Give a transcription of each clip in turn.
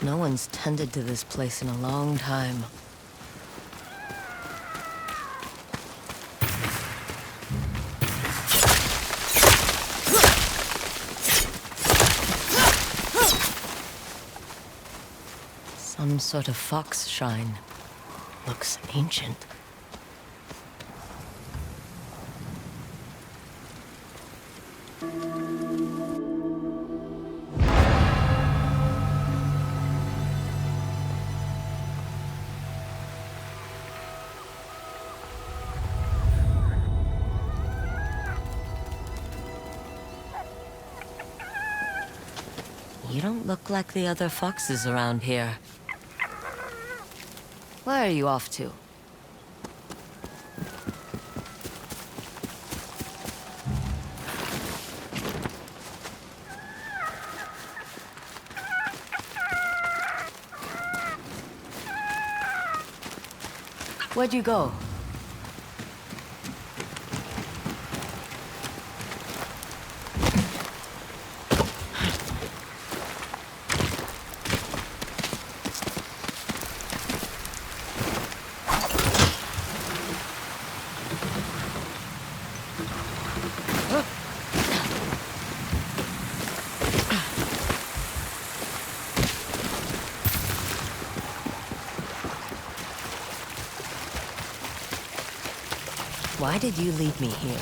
No one's tended to this place in a long time. Some sort of fox shrine. Looks ancient. You don't look like the other foxes around here. Where are you off to? Where'd you go? Why did you leave me here?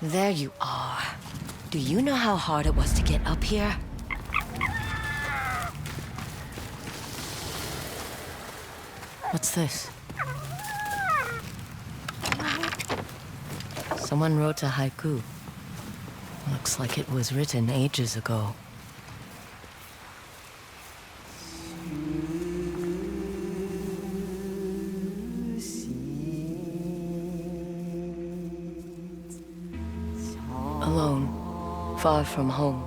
There you are. Do you know how hard it was to get up here? What's this? Someone wrote a haiku. Looks like it was written ages ago. Alone, far from home.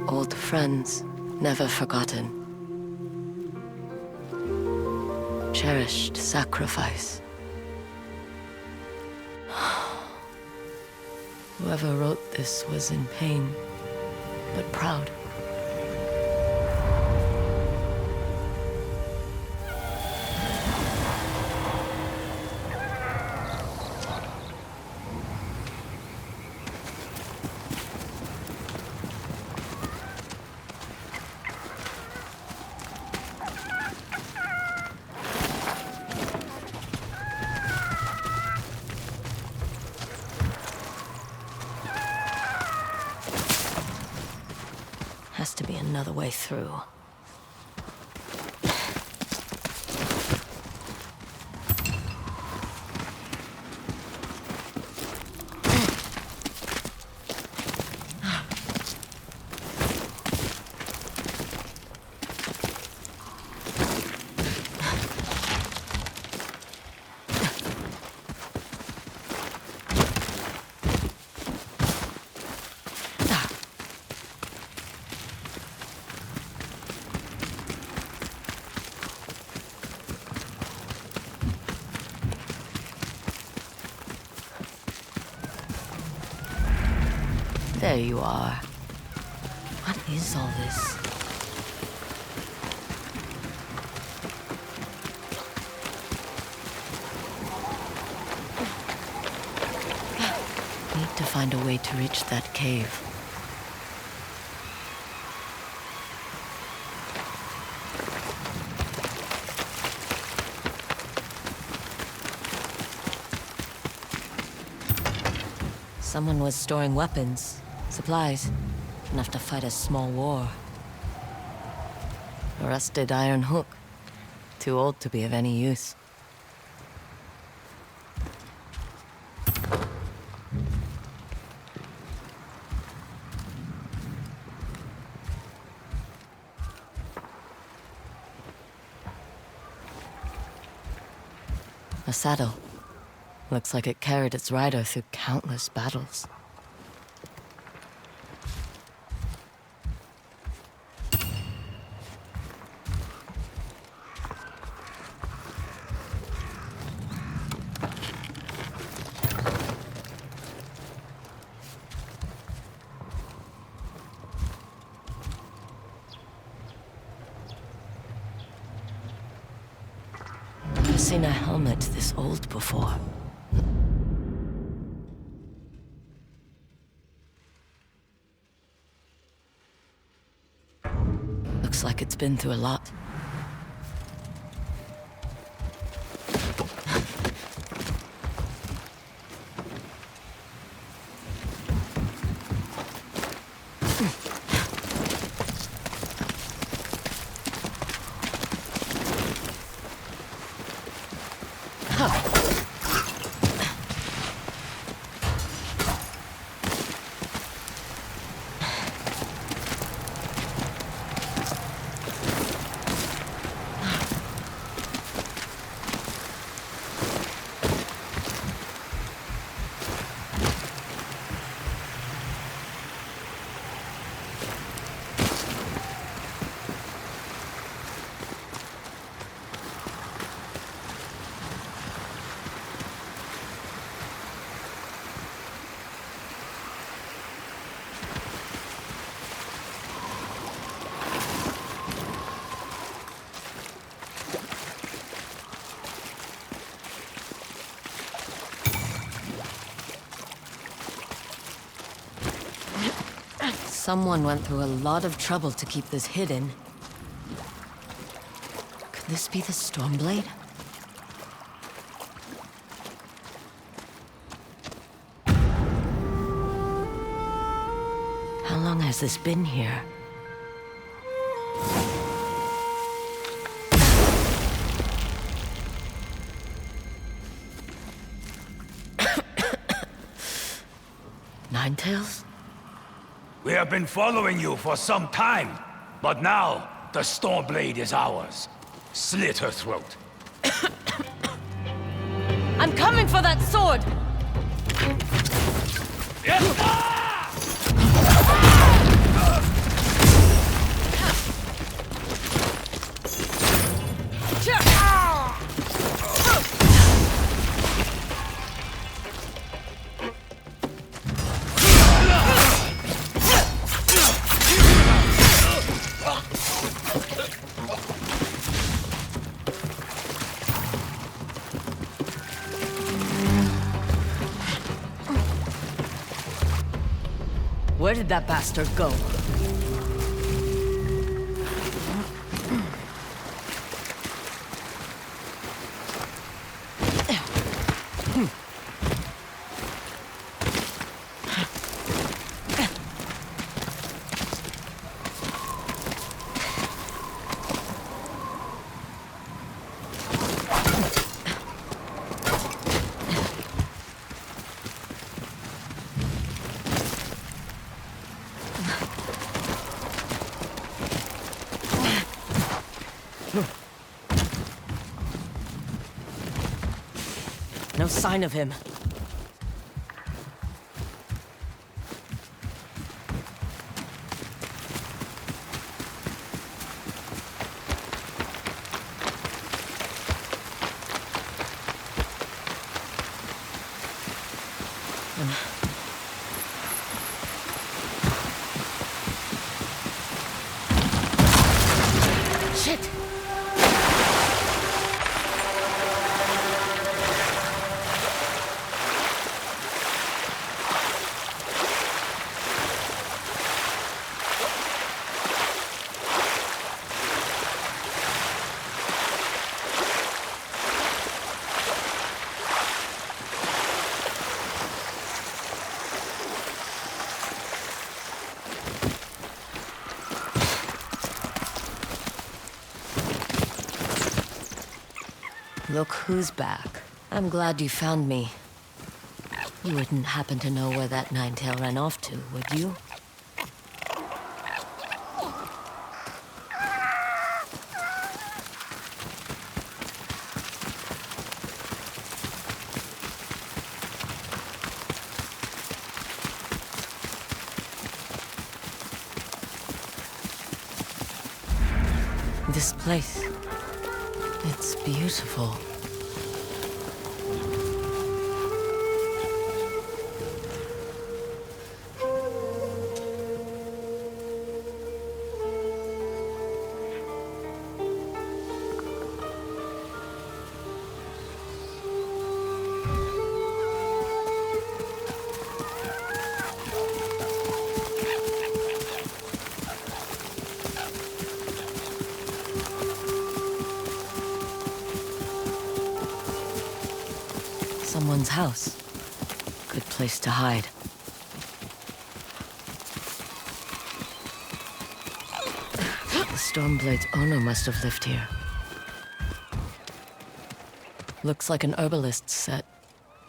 Old friends, never forgotten. Cherished sacrifice. Whoever wrote this was in pain, but proud. Has to be another way through. There you are. What is all this? Need to find find a way to reach that cave. Someone was storing weapons, supplies, enough to fight a small war. A rusted iron hook, too old to be of any use. A saddle. Looks like it carried its rider through countless battles. I've seen a helmet this old before. Looks like it's been through a lot. Someone went through a lot of trouble to keep this hidden. Could this be the Stormblade? How long has this been here? Ninetales? We have been following you for some time, but now the Stormblade is ours. Slit her throat. I'm coming for that sword! Where did that bastard go? No sign of him. Shit! Look who's back. I'm glad you found me. You wouldn't happen to know where that nine-tail ran off to, would you? This place, it's beautiful. Someone's house. Good place to hide. The Stormblade's owner must have lived here. Looks like an herbalist's set,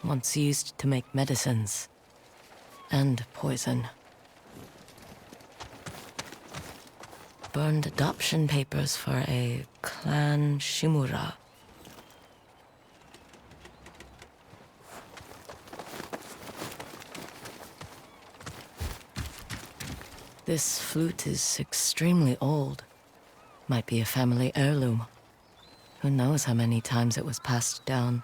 once used to make medicines. And poison. Burned adoption papers for a clan Shimura. This flute is extremely old. Might be a family heirloom. Who knows how many times it was passed down.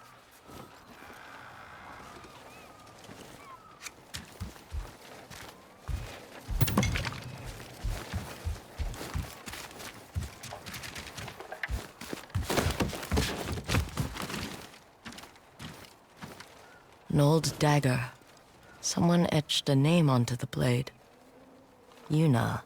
An old dagger. Someone etched a name onto the blade. Yuna.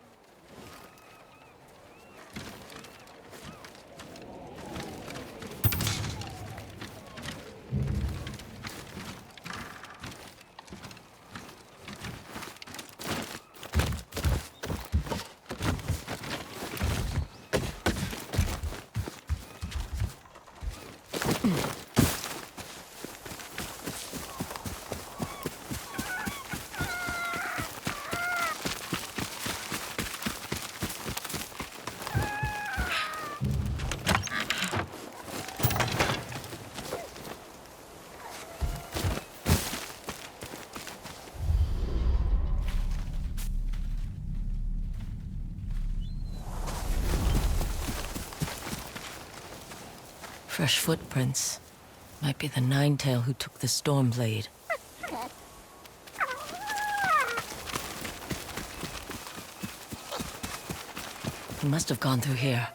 Fresh footprints. Might be the Ninetail who took the Stormblade. He must have gone through here.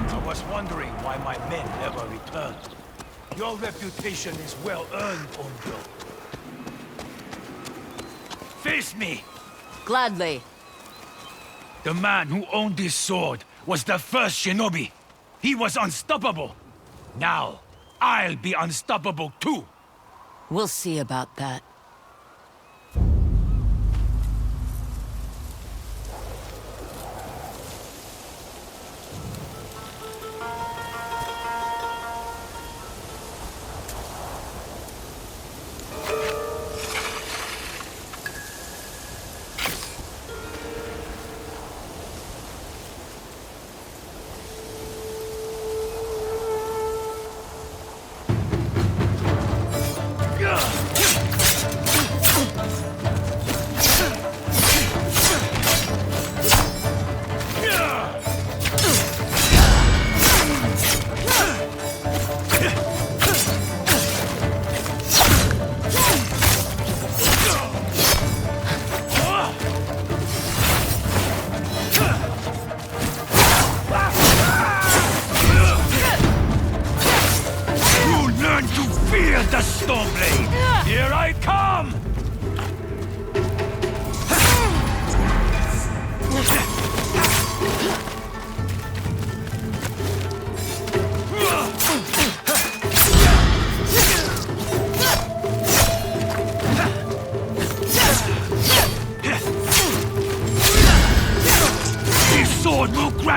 I was wondering why my men never returned. Your reputation is well earned, Onjo. Face me! Gladly. The man who owned this sword was the first shinobi. He was unstoppable. Now, I'll be unstoppable too. We'll see about that.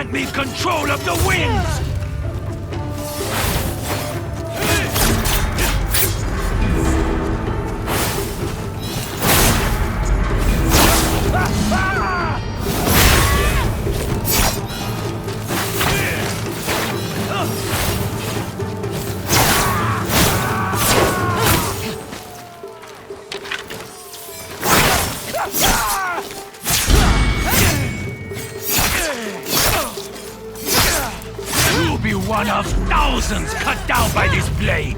grant me control of the winds! You'll be one of thousands cut down by this blade!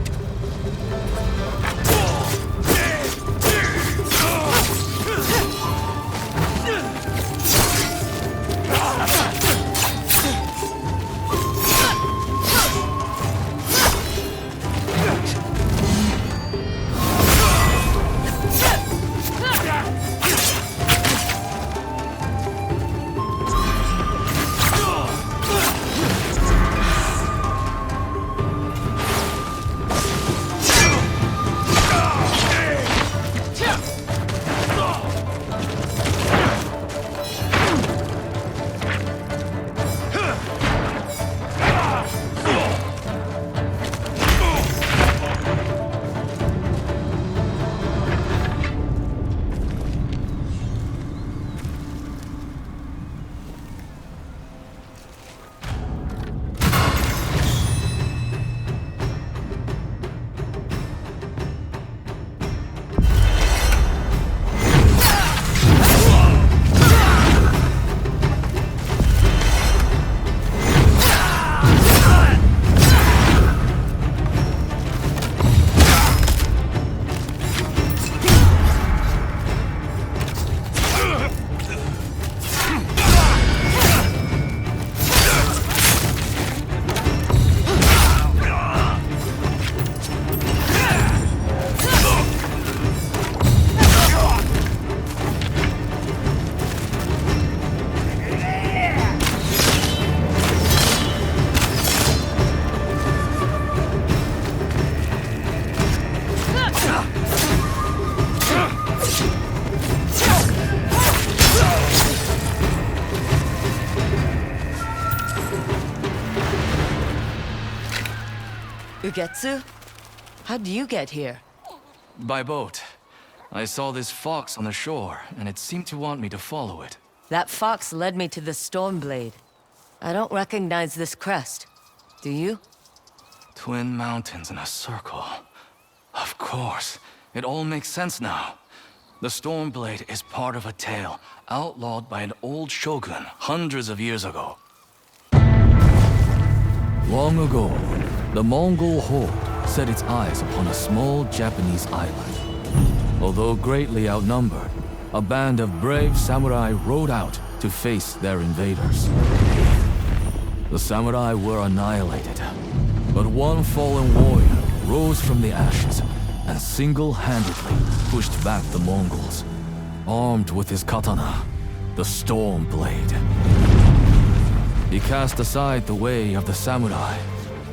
Ugetsu? How'd you get here? By boat. I saw this fox on the shore, and it seemed to want me to follow it. That fox led me to the Stormblade. I don't recognize this crest. Do you? Twin mountains in a circle. Of course. It all makes sense now. The Stormblade is part of a tale outlawed by an old shogun hundreds of years ago. Long ago, the Mongol horde set its eyes upon a small Japanese island. Although greatly outnumbered, a band of brave samurai rode out to face their invaders. The samurai were annihilated, but one fallen warrior rose from the ashes and single-handedly pushed back the Mongols, armed with his katana, the Stormblade. He cast aside the way of the samurai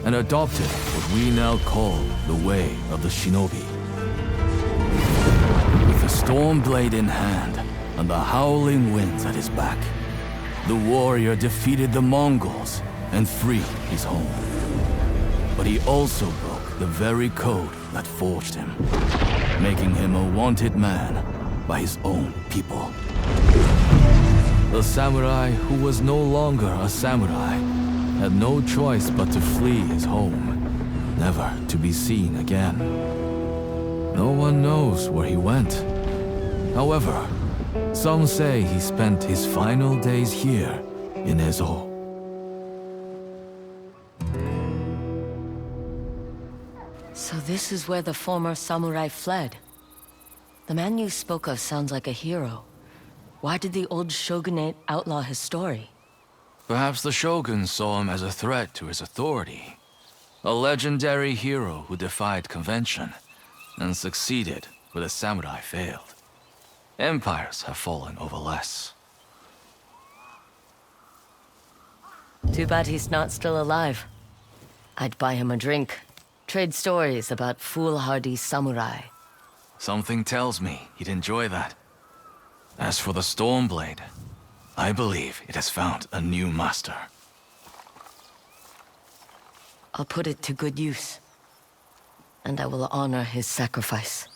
and adopted what we now call the way of the shinobi. With the Stormblade in hand and the howling winds at his back, the warrior defeated the Mongols and freed his home. But he also broke the very code that forged him, making him a wanted man by his own people. The samurai who was no longer a samurai had no choice but to flee his home, never to be seen again. No one knows where he went. However, some say he spent his final days here in Ezo. So this is where the former samurai fled. The man you spoke of sounds like a hero. Why did the old shogunate outlaw his story? Perhaps the shogun saw him as a threat to his authority. A legendary hero who defied convention and succeeded where the samurai failed. Empires have fallen over less. Too bad he's not still alive. I'd buy him a drink, trade stories about foolhardy samurai. Something tells me he'd enjoy that. As for the Stormblade, I believe it has found a new master. I'll put it to good use. And I will honor his sacrifice.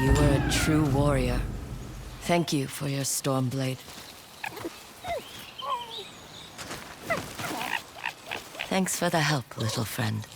You were a true warrior. Thank you for your Stormblade. Thanks for the help, little friend.